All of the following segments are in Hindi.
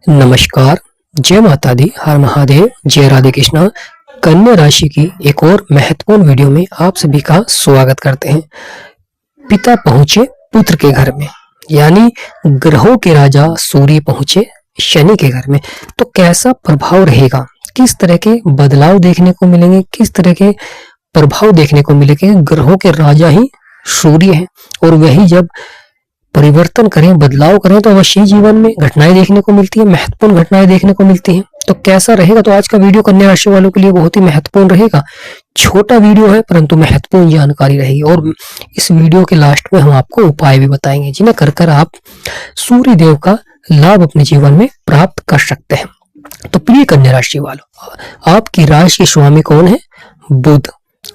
नमस्कार, जय माता दी, हर महादेव, जय राधे कृष्णा। कन्या राशि की एक और महत्वपूर्ण वीडियो में आप सभी का स्वागत करते हैं। पिता पहुंचे पुत्र के घर में, यानी ग्रहों के राजा सूर्य पहुंचे शनि के घर में, तो कैसा प्रभाव रहेगा, किस तरह के बदलाव देखने को मिलेंगे, किस तरह के प्रभाव देखने को मिलेंगे। ग्रहों के राजा ही सूर्य है और वही जब परिवर्तन करें, बदलाव करें तो अवश्य जीवन में घटनाएं देखने को मिलती है, महत्वपूर्ण घटनाएं देखने को मिलती हैं। तो कैसा रहेगा, तो आज का वीडियो कन्या राशि वालों के लिए बहुत ही महत्वपूर्ण रहेगा। छोटा वीडियो है परंतु महत्वपूर्ण जानकारी रहेगी और इस वीडियो के लास्ट में हम आपको उपाय भी बताएंगे जिन्हें कर कर आप सूर्य देव का लाभ अपने जीवन में प्राप्त कर सकते हैं। तो प्रिय कन्या राशि वालों, आपकी राशि के स्वामी कौन है? बुध,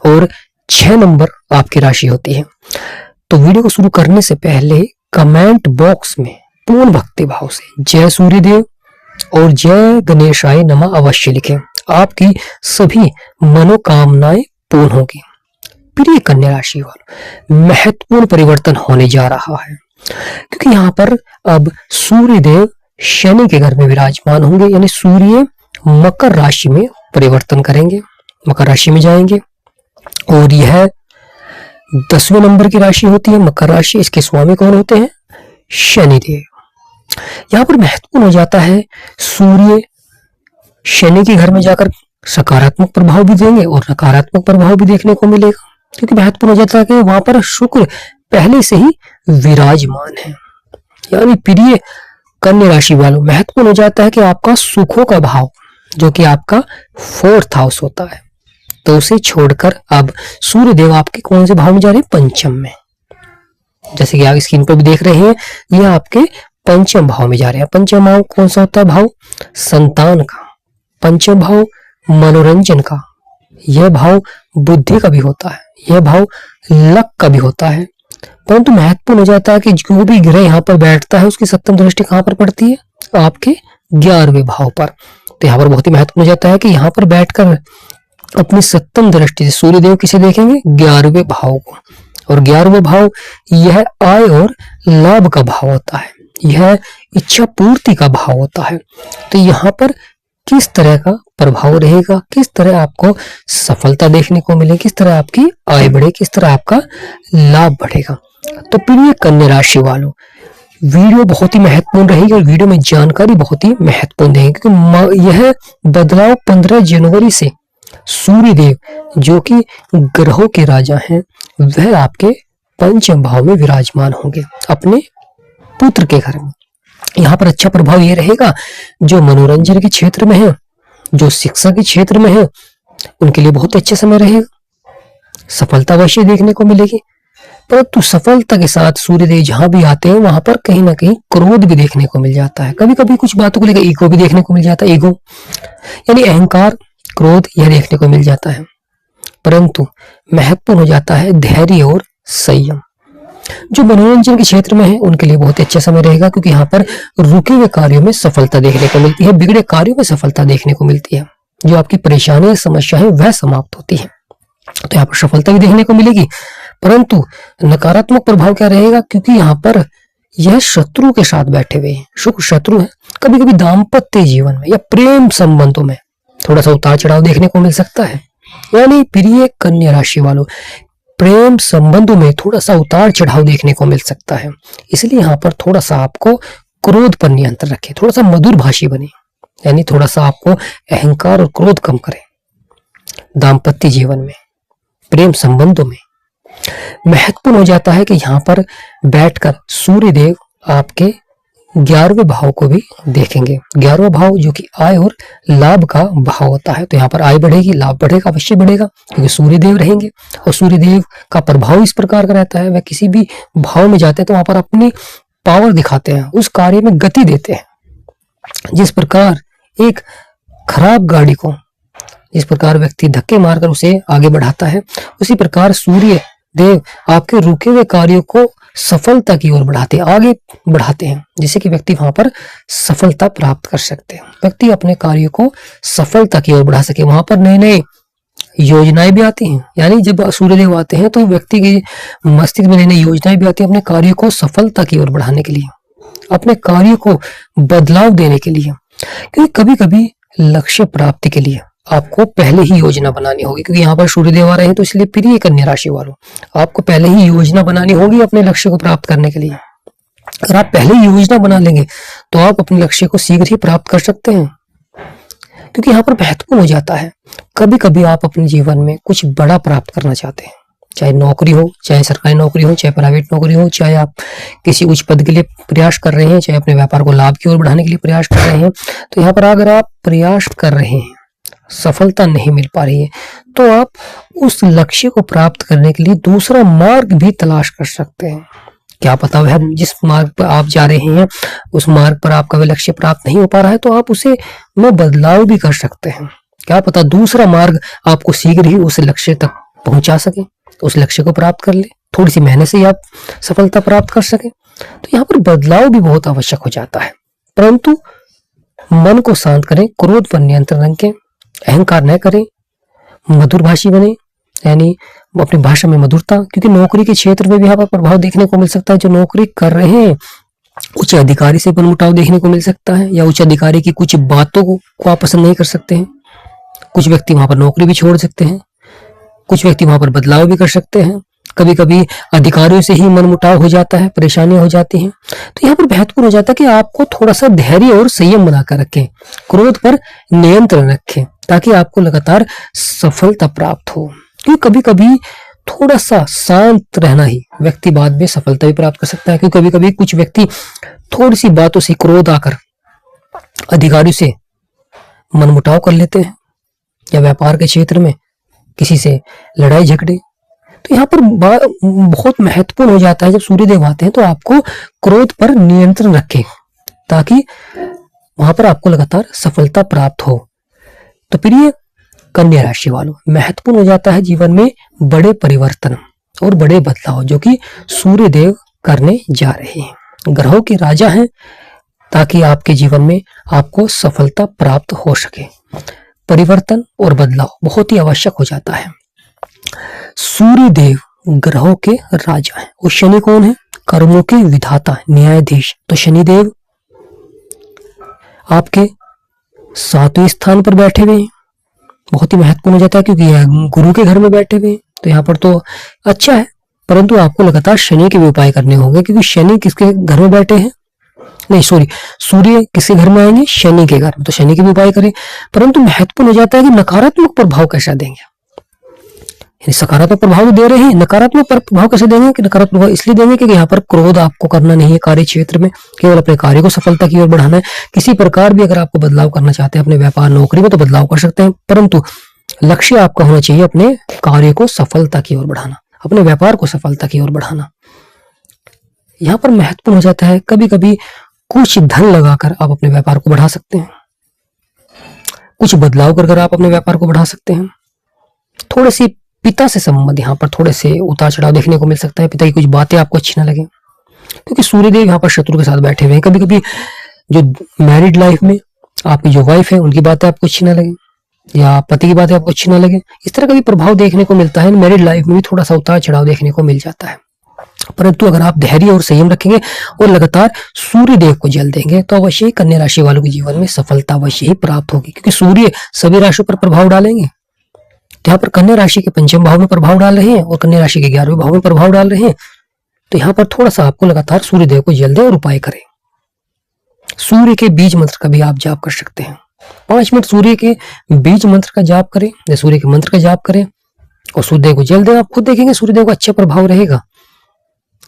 और 6 नंबर आपकी राशि होती है। तो वीडियो को शुरू करने से पहले कमेंट बॉक्स में पूर्ण भक्ति भाव से जय सूर्यदेव और जय गणेशाय नमः अवश्य लिखें। आपकी सभी मनोकामनाएं पूर्ण होगी। प्रिय कन्या राशि वालों, महत्वपूर्ण परिवर्तन होने जा रहा है क्योंकि यहाँ पर अब सूर्यदेव शनि के घर में विराजमान होंगे, यानी सूर्य मकर राशि में परिवर्तन करेंगे, मकर राशि में जाएंगे और यह 10वें नंबर की राशि होती है मकर राशि। इसके स्वामी कौन होते हैं? शनिदेव। यहां पर महत्वपूर्ण हो जाता है, सूर्य शनि के घर में जाकर सकारात्मक प्रभाव भी देंगे और नकारात्मक प्रभाव भी देखने को मिलेगा, क्योंकि महत्वपूर्ण हो जाता है कि वहां पर शुक्र पहले से ही विराजमान है। यानी प्रिय कन्या राशि वालों, महत्वपूर्ण हो जाता है कि आपका सुखों का भाव जो कि आपका 4th हाउस होता है, तो उसे छोड़कर अब सूर्य देव आपके कौन से भाव में जा रहे हैं? पंचम में। जैसे कि आप स्क्रीन पर भी देख रहे हैं, यह आपके पंचम भाव में जा रहे हैं। पंचम भाव कौन सा होता है? भाव संतान का, पंचम भाव मनोरंजन का, यह भाव बुद्धि का भी होता है, यह भाव लक का भी होता है। परंतु महत्वपूर्ण हो जाता है कि जो भी ग्रह यहाँ पर बैठता है उसकी सप्तम दृष्टि कहाँ पर पड़ती है? आपके 11वें भाव पर। तो यहाँ पर बहुत ही महत्वपूर्ण हो जाता है कि यहाँ पर बैठकर अपनी सप्तम दृष्टि से सूर्यदेव किसे देखेंगे? 11वें भाव को। और 11वें भाव यह आय और लाभ का भाव होता है, यह इच्छा पूर्ति का भाव होता है। तो यहाँ पर किस तरह का प्रभाव रहेगा, किस तरह आपको सफलता देखने को मिलेगी, किस तरह आपकी आय बढ़े, किस तरह आपका लाभ बढ़ेगा। तो प्रिय कन्या राशि वालों, वीडियो बहुत ही महत्वपूर्ण रहेगी और वीडियो में जानकारी बहुत ही महत्वपूर्ण देंगे, क्योंकि यह बदलाव 15 जनवरी से सूर्यदेव जो कि ग्रहों के राजा हैं वह आपके पंचम भाव में विराजमान होंगे अपने पुत्र के घर में। यहाँ पर अच्छा प्रभाव ये रहेगा, जो मनोरंजन के क्षेत्र में है, जो शिक्षा के क्षेत्र में है, उनके लिए बहुत अच्छे समय रहेगा, सफलता अवश्य देखने को मिलेगी। परंतु सफलता के साथ सूर्यदेव जहां भी आते हैं वहां पर कहीं ना कहीं क्रोध भी देखने को मिल जाता है। कभी कभी कुछ बातों को लेकर ईगो भी देखने को मिल जाता है, ईगो यानी अहंकार, क्रोध, यह देखने को मिल जाता है। परंतु महत्वपूर्ण हो जाता है धैर्य और संयम। जो मनोरंजन के क्षेत्र में है उनके लिए बहुत अच्छा समय रहेगा, क्योंकि यहाँ पर रुके हुए कार्यों में सफलता देखने को मिलती है, बिगड़े कार्यों में सफलता देखने को मिलती है, जो आपकी परेशानियां, समस्याएं वह समाप्त होती है। तो यहाँ पर सफलता भी देखने को मिलेगी। परंतु नकारात्मक प्रभाव क्या रहेगा, क्योंकि यहाँ पर यह शत्रु के साथ बैठे हुए हैं, शुक्र शत्रु है। कभी कभी दाम्पत्य जीवन में या प्रेम संबंधों में थोड़ा सा उतार चढ़ाव देखने को मिल सकता है। यानी प्रिय कन्या राशि वालों, प्रेम संबंधों में थोड़ा सा उतार चढ़ाव देखने को मिल सकता है, इसलिए यहाँ पर थोड़ा सा आपको क्रोध पर नियंत्रण रखें, थोड़ा सा मधुर भाषी बने, यानी थोड़ा सा आपको अहंकार और क्रोध कम करें। दाम्पत्य जीवन में, प्रेम संबंधों में महत्वपूर्ण हो जाता है कि यहाँ पर बैठकर सूर्यदेव आपके 11वें भाव को भी देखेंगे। 11वां भाव जो कि आय और लाभ का भाव होता है, तो यहाँ पर आय बढ़ेगी, लाभ बढ़ेगा, अवश्य बढ़ेगा, क्योंकि सूर्यदेव रहेंगे। और सूर्यदेव का प्रभाव इस प्रकार का रहता है, वह किसी भी भाव में जाते हैं तो वहां पर अपनी पावर दिखाते हैं, उस कार्य में गति देते हैं। जिस प्रकार एक खराब गाड़ी को, जिस प्रकार व्यक्ति धक्के मारकर उसे आगे बढ़ाता है, उसी प्रकार सूर्य देव आपके रुके हुए कार्यों को सफलता की ओर बढ़ाते हैं, आगे बढ़ाते हैं, जिससे कि व्यक्ति वहां पर सफलता प्राप्त कर सकते हैं, व्यक्ति अपने कार्यों को सफलता की ओर बढ़ा सके। वहां पर नए नए योजनाएं भी आती हैं, यानी जब सूर्यदेव आते हैं तो व्यक्ति के मस्तिष्क में नई नई योजनाएं भी आती हैं अपने कार्यों को सफलता की ओर बढ़ाने के लिए। अपने कार्य को बदलाव देने के लिए। क्योंकि कभी कभी लक्ष्य प्राप्ति के लिए आपको पहले ही योजना बनानी होगी, क्योंकि यहाँ पर सूर्यदेव आ रहे हैं, तो इसलिए प्रिय कन्या राशि वालों, आपको पहले ही योजना बनानी होगी अपने लक्ष्य को प्राप्त करने के लिए। अगर आप पहले ही योजना बना लेंगे तो आप अपने लक्ष्य को शीघ्र ही प्राप्त कर सकते हैं। क्योंकि यहाँ पर महत्वपूर्ण हो जाता है, कभी कभी आप अपने जीवन में कुछ बड़ा प्राप्त करना चाहते हैं, चाहे नौकरी हो, चाहे सरकारी नौकरी हो, चाहे प्राइवेट नौकरी हो, चाहे आप किसी उच्च पद के लिए प्रयास कर रहे हैं, चाहे अपने व्यापार को लाभ की ओर बढ़ाने के लिए प्रयास कर रहे हैं। तो यहाँ पर अगर आप प्रयास कर रहे हैं, सफलता नहीं मिल पा रही है, तो आप उस लक्ष्य को प्राप्त करने के लिए दूसरा मार्ग भी तलाश कर सकते हैं। क्या पता वह जिस मार्ग पर आप जा रहे हैं उस मार्ग पर आपका वह लक्ष्य प्राप्त नहीं हो पा रहा है, तो आप उसे में बदलाव भी कर सकते हैं। क्या पता दूसरा मार्ग आपको शीघ्र ही उस लक्ष्य तक पहुंचा सके, उस लक्ष्य को प्राप्त कर ले, थोड़ी सी मेहनत से ही आप सफलता प्राप्त कर सके। तो यहाँ पर बदलाव भी बहुत आवश्यक हो जाता है, परंतु मन को शांत करें, क्रोध पर नियंत्रण रखें, अहंकार न करें, मधुरभाषी बने, यानी अपनी भाषा में मधुरता। क्योंकि नौकरी के क्षेत्र में भी यहाँ पर प्रभाव देखने को मिल सकता है। जो नौकरी कर रहे हैं उच्च अधिकारी से मनमुटाव देखने को मिल सकता है, या उच्च अधिकारी की कुछ बातों को आप पसंद नहीं कर सकते हैं। कुछ व्यक्ति वहां पर नौकरी भी छोड़ सकते हैं, कुछ व्यक्ति वहां पर बदलाव भी कर सकते हैं। कभी कभी अधिकारियों से ही मनमुटाव हो जाता है, परेशानियां हो जाती हैं। तो यहाँ पर महत्वपूर्ण हो जाता है कि आपको थोड़ा सा धैर्य और संयम बनाकर रखें, क्रोध पर नियंत्रण रखें, ताकि आपको लगातार सफलता प्राप्त हो। क्योंकि कभी कभी थोड़ा सा शांत रहना ही व्यक्ति बाद में सफलता भी प्राप्त कर सकता है। क्योंकि कभी कभी कुछ व्यक्ति थोड़ी सी बातों से क्रोध आकर अधिकारियों से मनमुटाव कर लेते हैं, या व्यापार के क्षेत्र में किसी से लड़ाई झगड़े। तो यहाँ पर बहुत महत्वपूर्ण हो जाता है, जब सूर्यदेव आते हैं तो आपको क्रोध पर नियंत्रण रखें, ताकि वहां पर आपको लगातार सफलता प्राप्त हो। तो प्रिय कन्या राशि वालों, महत्वपूर्ण हो जाता है जीवन में बड़े परिवर्तन और बड़े बदलाव, जो कि सूर्यदेव करने जा रहे हैं। ग्रहों के राजा हैं, ताकि आपके जीवन में आपको सफलता प्राप्त हो सके। परिवर्तन और बदलाव बहुत ही आवश्यक हो जाता है। सूर्यदेव ग्रहों के राजा हैं, और शनि कौन है? कर्मों के विधाता, न्यायाधीश। तो शनिदेव आपके 7वें स्थान पर बैठे हुए हैं, बहुत ही महत्वपूर्ण हो जाता है, क्योंकि यह गुरु के घर में बैठे हुए हैं। तो यहाँ पर तो अच्छा है, परंतु आपको लगातार शनि के भी उपाय करने होंगे, क्योंकि शनि किसके घर में बैठे हैं? नहीं सॉरी, सूर्य किसके घर में आएंगे? शनि के घर में। तो शनि के भी उपाय करें, परंतु महत्वपूर्ण हो जाता है कि नकारात्मक प्रभाव कैसा देंगे। सकारात्मक प्रभाव दे रहे हैं, नकारात्मक प्रभाव कैसे देंगे? कि नकारात्मक प्रभाव इसलिए देंगे कि यहाँ पर क्रोध आपको करना नहीं है कार्य क्षेत्र में, केवल अपने कार्य को सफलता की ओर बढ़ाना है। किसी प्रकार भी अगर आपको बदलाव करना चाहते हैं अपने व्यापार नौकरी में, तो बदलाव कर सकते हैं, परंतु लक्ष्य आपका होना चाहिए अपने कार्य को सफलता की ओर बढ़ाना, अपने व्यापार को सफलता की ओर बढ़ाना। यहाँ पर महत्वपूर्ण हो जाता है, कभी कभी कुछ धन लगाकर आप अपने व्यापार को बढ़ा सकते हैं, कुछ बदलाव कर आप अपने व्यापार को बढ़ा सकते हैं। थोड़ी सी पिता से संबंध यहाँ पर थोड़े से उतार चढ़ाव देखने को मिल सकता है, पिता की कुछ बातें आपको अच्छी ना लगे, क्योंकि सूर्यदेव यहाँ पर शत्रु के साथ बैठे हुए हैं। कभी कभी जो मैरिड लाइफ में आपकी जो वाइफ है उनकी बातें आपको अच्छी ना लगे, या पति की बातें आपको अच्छी ना लगे, इस तरह का भी प्रभाव देखने को मिलता है। मैरिड लाइफ में भी थोड़ा सा उतार चढ़ाव देखने को मिल जाता है, परंतु अगर आप धैर्य और संयम रखेंगे और लगातार सूर्यदेव को जल देंगे, तो अवश्य ही कन्या राशि वालों के जीवन में सफलता अवश्य ही प्राप्त होगी। क्योंकि सूर्य सभी राशियों पर प्रभाव डालेंगे, तो यहाँ पर कन्या राशि के 5वें भाव में प्रभाव डाल रहे हैं और कन्या राशि के 11वें भाव में प्रभाव डाल रहे हैं। तो यहाँ पर थोड़ा सा आपको लगातार सूर्यदेव को जल दें और उपाय करें। सूर्य के बीज मंत्र का भी आप जाप कर सकते हैं। 5 मिनट सूर्य के बीज मंत्र का जाप करें, या सूर्य के मंत्र का जाप करें और सूर्यदेव को जल दें। आप खुद देखेंगे सूर्यदेव का अच्छा प्रभाव रहेगा।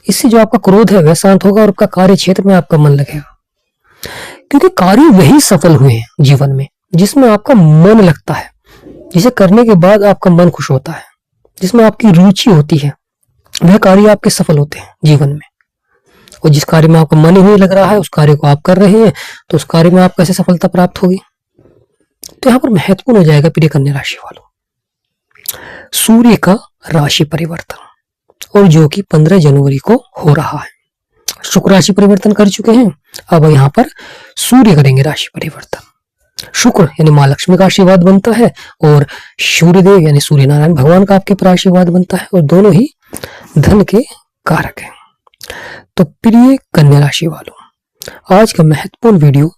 इससे जो आपका क्रोध है वह शांत होगा और आपका कार्य क्षेत्र में आपका मन लगेगा, क्योंकि कार्य वही सफल हुए हैं जीवन में जिसमें आपका मन लगता है, जिसे करने के बाद आपका मन खुश होता है, जिसमें आपकी रुचि होती है, वह कार्य आपके सफल होते हैं जीवन में। और जिस कार्य में आपका मन ही नहीं लग रहा है, उस कार्य को आप कर रहे हैं, तो उस कार्य में आपको कैसे सफलता प्राप्त होगी? तो यहाँ पर महत्वपूर्ण हो जाएगा प्रिय कन्या राशि वालों, सूर्य का राशि परिवर्तन, और जो कि 15 जनवरी को हो रहा है। शुक्र राशि परिवर्तन कर चुके हैं, अब यहाँ पर सूर्य करेंगे राशि परिवर्तन। शुक्र यानी माँ लक्ष्मी का आशीर्वाद बनता है, और सूर्यदेव यानी सूर्य नारायण भगवान का आपके पर आशीर्वाद बनता है, और दोनों ही धन के कारक हैं। तो प्रिय कन्या राशि वालों, आज का महत्वपूर्ण वीडियो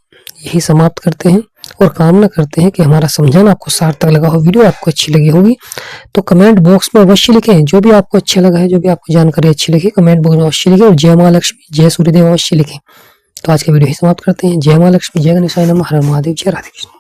यही समाप्त करते हैं और कामना करते हैं कि हमारा समझाना आपको सार्थक लगा हो, वीडियो आपको अच्छी लगी होगी। तो कमेंट बॉक्स में अवश्य लिखें जो भी आपको अच्छा लगा है, जो भी आपको जानकारी अच्छी लगी, कमेंट बॉक्स में अवश्य लिखें और जय मां लक्ष्मी, जय सूर्यदेव अवश्य लिखें। तो आज का वीडियो ही समाप्त करते हैं। जय मां लक्ष्मी, जय गणेशाय नमः, हर हर महादेव, जय राधे कृष्ण।